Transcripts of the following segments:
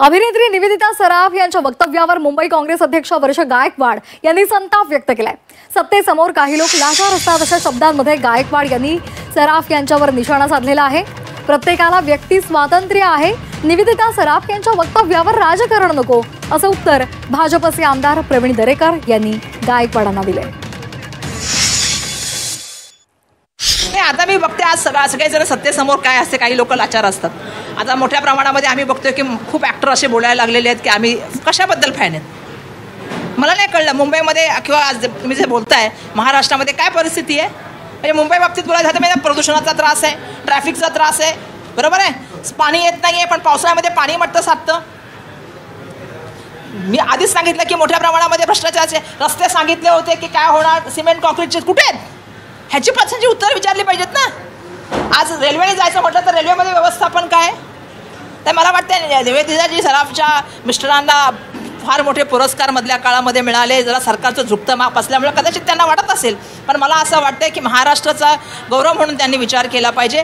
अभिनेत्री निवेदिता सराफ यांच्या वक्तव्यावर मुंबई काँग्रेस अध्यक्ष वर्ष गायकवाड यांनी संताप व्यक्त केलाय। सत्तेसमोर काही लोक लाचार असतात अशा शब्दांमध्ये गायकवाड यांनी सराफ यांच्यावर निशाणा साधलेला आहे। प्रत्येकाला व्यक्ती स्वातंत्र्य आहे, निवेदिता सराफ यांच्या वक्तव्यावर राजकारण नको असं उत्तर भाजपचे आमदार प्रवीण दरेकर यांनी गायकवाडांना दिले। आता मी बघते आज सगळेजण सत्तेसमोर काय असते, काही लोक लाचार असतात। आता मोठ्या प्रमाणामध्ये आम्ही बघतोय की खूप ॲक्टर असे बोलायला लागलेले आहेत की आम्ही कशाबद्दल फॅन आहेत। मला नाही कळलं मुंबईमध्ये किंवा आज तुम्ही जे बोलताय महाराष्ट्रामध्ये काय परिस्थिती आहे। म्हणजे मुंबई बाबतीत बोलायचं झालं म्हणजे प्रदूषणाचा त्रास आहे, ट्रॅफिकचा त्रास आहे, बरोबर आहे। पाणी येत नाही आहे, पण पावसाळ्यामध्ये पाणी मट्ट साधतं। मी आधीच सांगितलं की मोठ्या प्रमाणामध्ये भ्रष्टाचाराचे रस्ते सांगितले होते की काय होणार, सिमेंट कॉन्क्रीटचे कुठे आहेत ह्याची प्रश्नांची उत्तर विचारली पाहिजेत ना। आज रेल्वेने जायचं म्हटलं तर रेल्वेमध्ये व्यवस्थापन काय, तर मला वाटतं निवेदिता सराफच्या मिस्टरांना फार मोठे पुरस्कार मधल्या काळामध्ये मिळाले, जरा सरकारचं झुकतं माप असल्यामुळे कदाचित त्यांना वाटत असेल, पण मला असं वाटतं की महाराष्ट्राचा गौरव म्हणून त्यांनी विचार केला पाहिजे।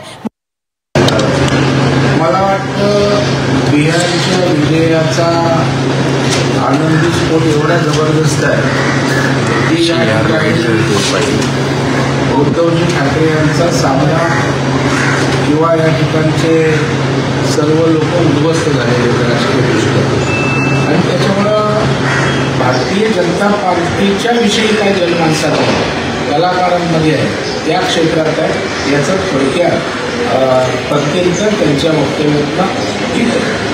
मला वाटतं बिहारच्या विजयाचा आनंदी स्फोट एवढा जबरदस्त आहे की उद्धवजी ठाकरे यांचा सामना किंवा या ठिकाणचे सर्व लोक उद्ध्वस्त झालेले राजकीयदृष्ट्या, आणि त्याच्यामुळं भारतीय जनता पार्टीच्या विषयी काय जनमानसात आहे, कलाकारांमध्ये आहे, त्या क्षेत्रात आहे, याचं थोडक्यात प्रत्येक त्यांच्या वक्तव्यातनं ठीक आहे।